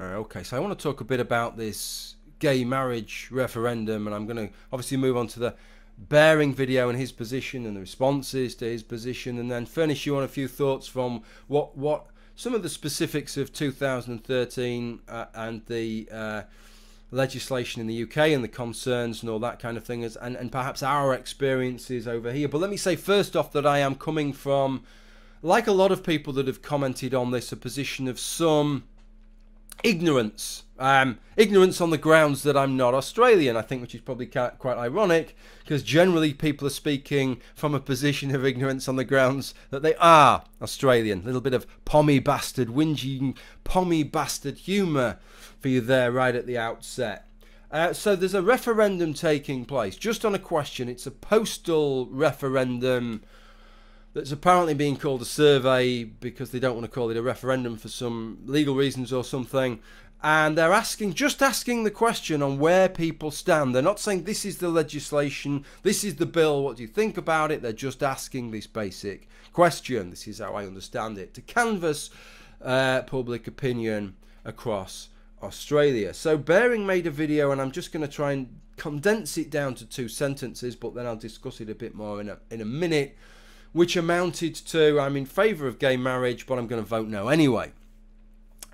Okay, so I want to talk a bit about this gay marriage referendum, and I'm going to obviously move on to the Baring video and his position and the responses to his position, and then furnish you on a few thoughts from what some of the specifics of 2013 and the legislation in the UK and the concerns and all that kind of thing, and perhaps our experiences over here. But let me say first off that I am coming from, like a lot of people that have commented on this, a position of some ignorance. Ignorance on the grounds that I'm not Australian, I think, which is probably quite ironic, because generally people are speaking from a position of ignorance on the grounds that they are Australian. A little bit of pommy bastard, whinging pommy bastard humour for you there right at the outset. So there's a referendum taking place, just on a question. It's a postal referendum that's apparently being called a survey because they don't want to call it a referendum for some legal reasons or something. And they're just asking the question on where people stand. They're not saying this is the legislation, this is the bill, what do you think about it? They're just asking this basic question. This is how I understand it, to canvass public opinion across Australia. So Baring made a video, and I'm just going to try and condense it down to 2 sentences, but then I'll discuss it a bit more in a minute, which amounted to, I'm in favour of gay marriage, but I'm going to vote no anyway.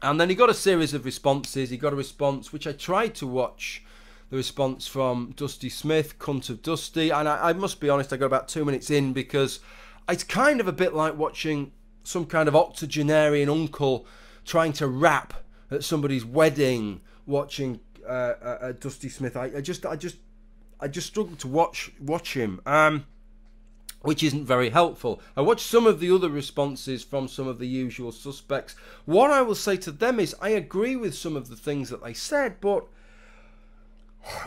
And then he got a series of responses. He got a response, which I tried to watch, the response from Dusty Smith, cunt of Dusty. And I must be honest, I got about 2 minutes in, because it's kind of a bit like watching some kind of octogenarian uncle trying to rap at somebody's wedding, watching Dusty Smith. I just struggled to watch him. Which isn't very helpful. I watched some of the other responses from some of the usual suspects. What I will say to them is I agree with some of the things that they said, but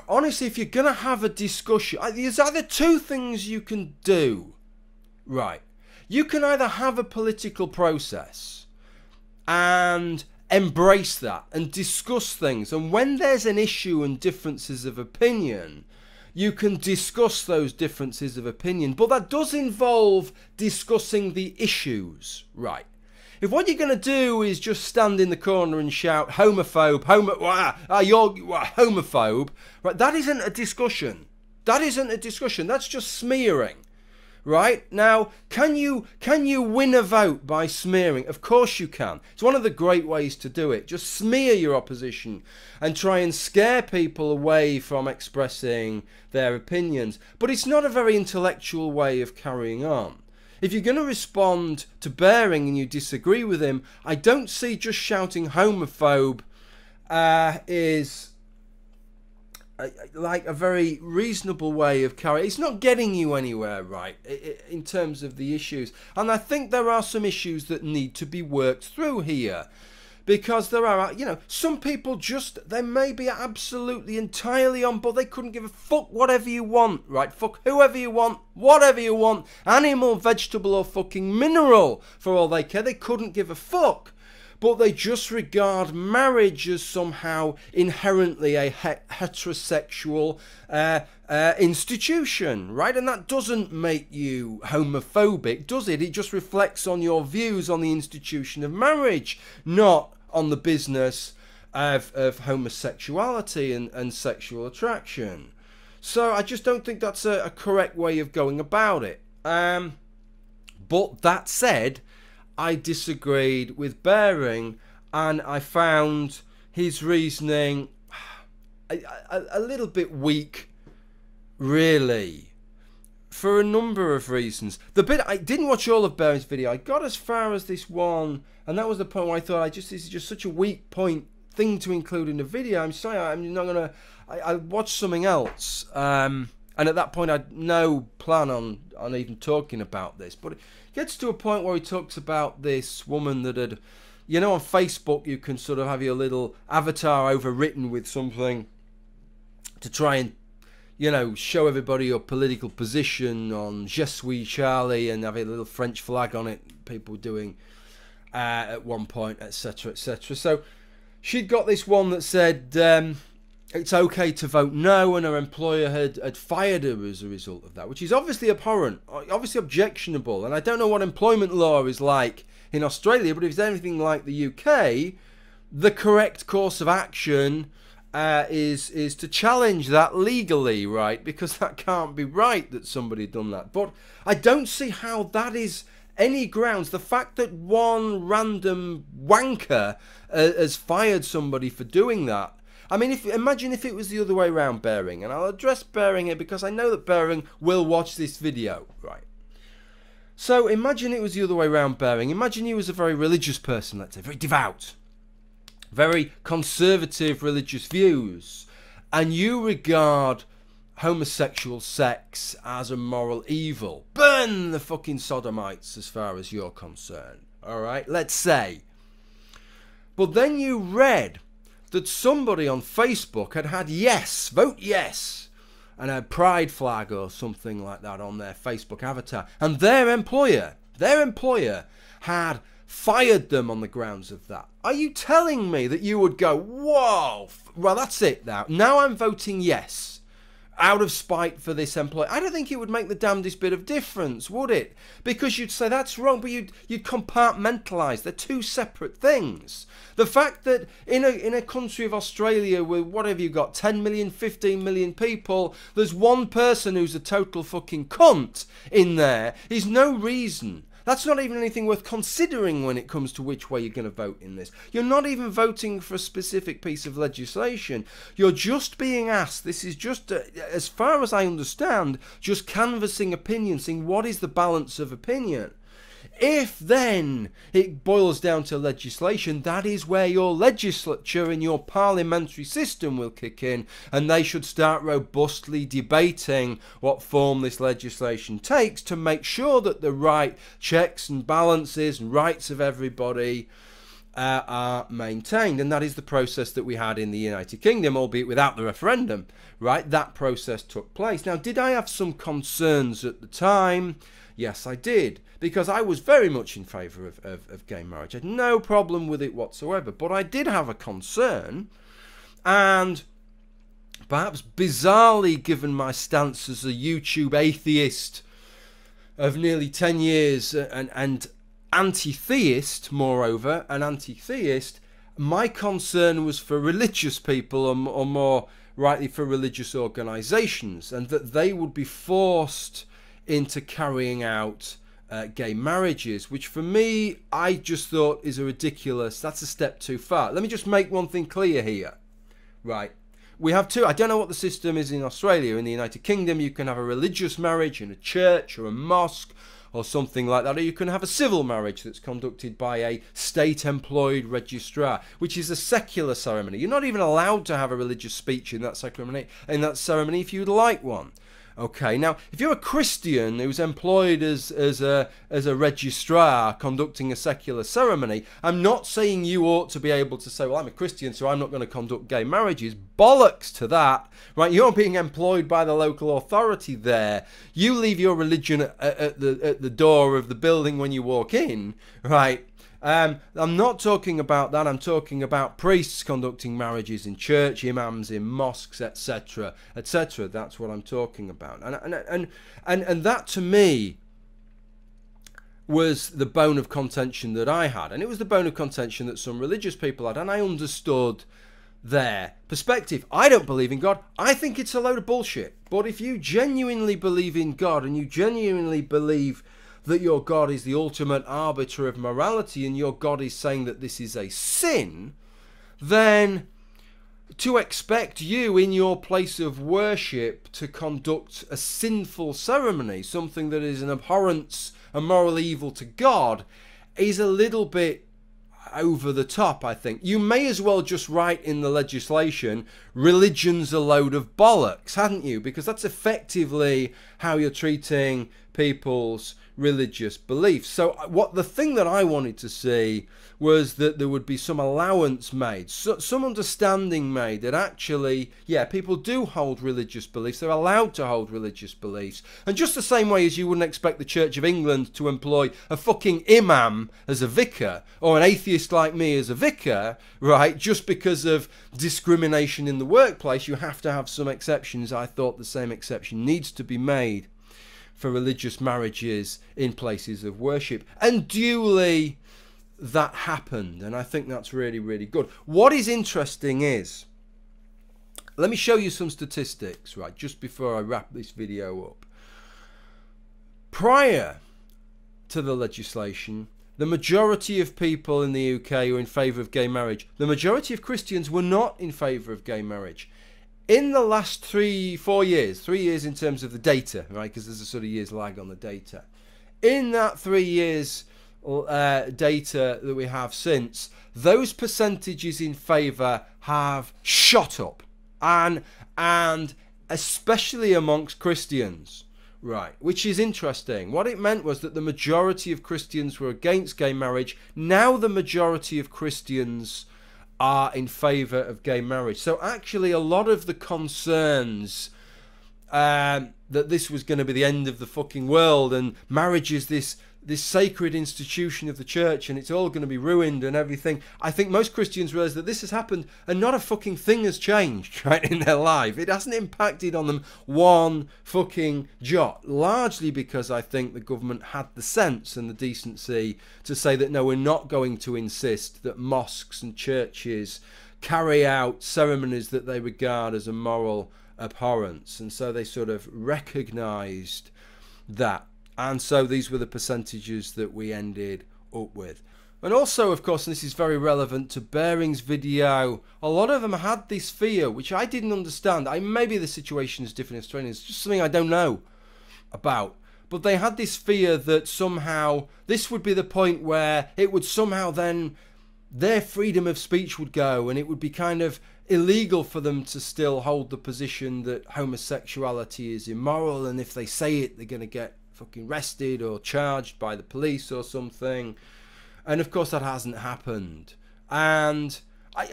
honestly, if you're going to have a discussion, there's either 2 things you can do. Right. You can either have a political process and embrace that and discuss things, and when there's an issue and differences of opinion, you can discuss those differences of opinion, but that does involve discussing the issues, right? If what you're going to do is just stand in the corner and shout homophobe, you're homophobe, right? That isn't a discussion. That isn't a discussion. That's just smearing, right? Now, can you win a vote by smearing? Of course you can. It's one of the great ways to do it. Just smear your opposition and try and scare people away from expressing their opinions. But it's not a very intellectual way of carrying on. If you're going to respond to Baring and you disagree with him, I don't see just shouting homophobe is like a very reasonable way of carrying. It's not getting you anywhere, right, in terms of the issues. And I think there are some issues that need to be worked through here. Because there are, some people just, they may be absolutely entirely on board. They couldn't give a fuck whatever you want, right? Fuck whoever you want, whatever you want, animal, vegetable, or fucking mineral, for all they care. They couldn't give a fuck. But they just regard marriage as somehow inherently a heterosexual institution, right? And that doesn't make you homophobic, does it? It just reflects on your views on the institution of marriage, not on the business of homosexuality and sexual attraction. So I just don't think that's a correct way of going about it. But that said, I disagreed with Baring, and I found his reasoning a little bit weak, really, for a number of reasons. I didn't watch all of Baring's video. I got as far as this one, and that was the point where I thought, this is just such a weak thing to include in the video. I'm sorry, I'm not gonna. I watched something else, and at that point, I had no plan on even talking about this, but. Gets to a point where he talks about this woman that had, on Facebook you can sort of have your little avatar overwritten with something to try and, show everybody your political position on Je suis Charlie, and have a little French flag on it, people doing at one point, etc., etc. So she'd got this one that said it's okay to vote no, and her employer had fired her as a result of that, which is obviously abhorrent, obviously objectionable. And I don't know what employment law is like in Australia, but if it's anything like the UK, the correct course of action is to challenge that legally, right? Because that can't be right that somebody done that. But I don't see how that is any grounds. The fact that one random wanker has fired somebody for doing that. I mean, imagine if it was the other way around, Bering, and I'll address Bering here because I know that Bering will watch this video, right? So imagine it was the other way around, Bering. Imagine you was a very religious person, let's say, very devout, very conservative religious views, and you regard homosexual sex as a moral evil. Burn the fucking sodomites as far as you're concerned, alright? Let's say. But then you read that somebody on Facebook had yes, vote yes, and a pride flag or something like that on their Facebook avatar, and their employer had fired them on the grounds of that. Are you telling me that you would go, whoa, well, that's it now I'm voting yes out of spite for this employer? I don't think it would make the damnedest bit of difference, would it? Because you'd say that's wrong, but you'd compartmentalise. They're two separate things. The fact that in a country of Australia with, what have you got, 10 million, 15 million people, there's one person who's a total fucking cunt in there is no reason. That's not even anything worth considering when it comes to which way you're going to vote in this. You're not even voting for a specific piece of legislation. You're just being asked, this is just, as far as I understand, just canvassing opinion, saying what is the balance of opinion. If then it boils down to legislation, that is where your legislature and your parliamentary system will kick in, and they should start robustly debating what form this legislation takes to make sure that the right checks and balances and rights of everybody are maintained. And that is the process that we had in the United Kingdom, albeit without the referendum, right? That process took place. Now, did I have some concerns at the time? Yes, I did, because I was very much in favour of gay marriage. I had no problem with it whatsoever, but I did have a concern, and perhaps bizarrely, given my stance as a YouTube atheist of nearly 10 years and anti-theist, moreover, an anti-theist, my concern was for religious people, or more rightly for religious organisations, and that they would be forced into carrying out gay marriages, which for me, I just thought is a ridiculous, that's a step too far. Let me just make one thing clear here, right? We have two, I don't know what the system is in Australia. In the United Kingdom, you can have a religious marriage in a church or a mosque or something like that, or you can have a civil marriage that's conducted by a state-employed registrar, which is a secular ceremony. You're not even allowed to have a religious speech in that ceremony if you'd like one. Okay, now, if you're a Christian who's employed as a registrar conducting a secular ceremony, I'm not saying you ought to be able to say, well, I'm a Christian, so I'm not going to conduct gay marriages. Bollocks to that, right? You're being employed by the local authority there. You leave your religion at the door of the building when you walk in, right? I'm not talking about that. I'm talking about priests conducting marriages in church, imams in mosques, etc., etc. That's what I'm talking about. And that to me was the bone of contention that I had, and it was the bone of contention that some religious people had, and I understood their perspective. I don't believe in God. I think it's a load of bullshit. But if you genuinely believe in God, and you genuinely believe that your God is the ultimate arbiter of morality, and your God is saying that this is a sin, then to expect you in your place of worship to conduct a sinful ceremony, something that is an abhorrence, a moral evil to God, is a little bit over the top, I think. You may as well just write in the legislation, religion's a load of bollocks, hadn't you? Because that's effectively how you're treating people's religious beliefs. So the thing that I wanted to see was that there would be some allowance made, some understanding made that actually, yeah, people do hold religious beliefs. They're allowed to hold religious beliefs. And just the same way as you wouldn't expect the Church of England to employ a fucking imam as a vicar, or an atheist like me as a vicar, right, just because of discrimination in the workplace, you have to have some exceptions. I thought the same exception needs to be made for religious marriages in places of worship, and duly that happened, and I think that's really, really good. What is interesting is, let me show you some statistics, right, just before I wrap this video up. Prior to the legislation, the majority of people in the UK were in favour of gay marriage. The majority of Christians were not in favour of gay marriage. In the last 3-4 years, 3 years in terms of the data, right, because there's a sort of year's lag on the data. In that 3 years data that we have since, those percentages in favour have shot up, and especially amongst Christians, right, which is interesting. What it meant was that the majority of Christians were against gay marriage. Now the majority of Christians are in favour of gay marriage. So actually a lot of the concerns that this was going to be the end of the fucking world, and marriage is this sacred institution of the church and it's all going to be ruined and everything. I think most Christians realise that this has happened and not a fucking thing has changed, right, in their life. It hasn't impacted on them one fucking jot, largely because I think the government had the sense and the decency to say that no, we're not going to insist that mosques and churches carry out ceremonies that they regard as a moral abhorrence, and so they sort of recognised that. And so these were the percentages that we ended up with. And also, of course, and this is very relevant to Baring's video, a lot of them had this fear, which I didn't understand. Maybe the situation is different in Australia. It's just something I don't know about. But they had this fear that somehow this would be the point where it would somehow then, their freedom of speech would go, and it would be kind of illegal for them to still hold the position that homosexuality is immoral, and if they say it, they're going to get fucking arrested or charged by the police or something. And of course that hasn't happened. And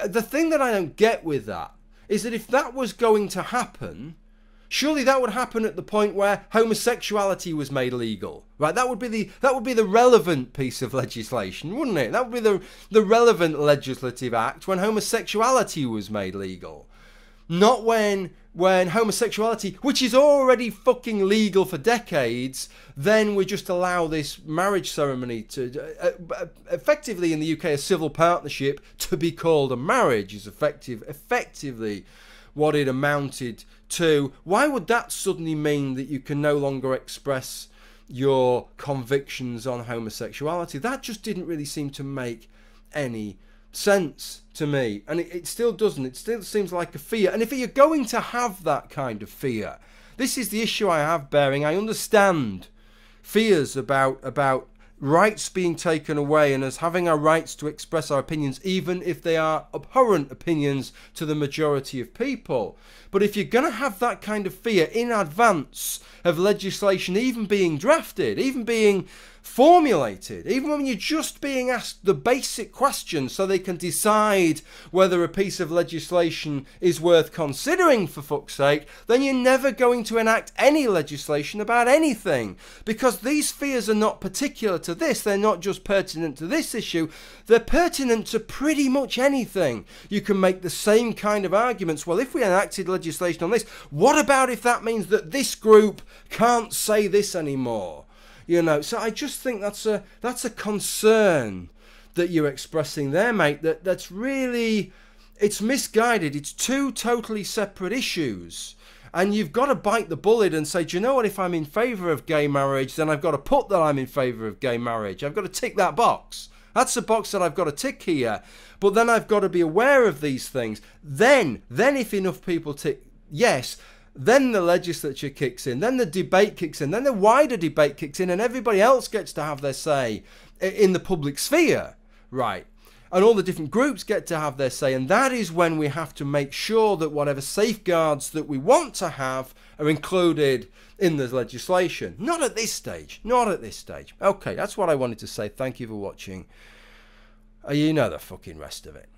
the thing that I don't get with that is that if that was going to happen, surely that would happen at the point where homosexuality was made legal, right? That would be the relevant piece of legislation, wouldn't it? That would be the relevant legislative act when homosexuality was made legal, not when homosexuality, which is already fucking legal for decades, then we just allow this marriage ceremony to effectively in the UK a civil partnership to be called a marriage is effectively what it amounted to. Why would that suddenly mean that you can no longer express your convictions on homosexuality? That just didn't really seem to make any sense to me, and it still doesn't. It still seems like a fear, and if you're going to have that kind of fear, this is the issue I have, Baring. I understand fears about rights being taken away and us having our rights to express our opinions, even if they are abhorrent opinions to the majority of people. But if you're going to have that kind of fear in advance of legislation even being drafted, even being formulated, even when you're just being asked the basic questions so they can decide whether a piece of legislation is worth considering, for fuck's sake, then you're never going to enact any legislation about anything, because these fears are not particular to this. They're not just pertinent to this issue, they're pertinent to pretty much anything. You can make the same kind of arguments. Well, if we enacted legislation on this, what about if that means that this group can't say this anymore? You know, so I just think that's a concern that you're expressing there, mate. That's really, it's misguided. It's two totally separate issues, and you've got to bite the bullet and say, do you know what? If I'm in favour of gay marriage, then I've got to put that I'm in favour of gay marriage. I've got to tick that box. That's a box that I've got to tick here. But then I've got to be aware of these things. Then if enough people tick yes, then the legislature kicks in, then the debate kicks in, then the wider debate kicks in, and everybody else gets to have their say in the public sphere, right? And all the different groups get to have their say, and that is when we have to make sure that whatever safeguards that we want to have are included in the legislation. Not at this stage. Not at this stage. Okay, that's what I wanted to say. Thank you for watching. You know the fucking rest of it.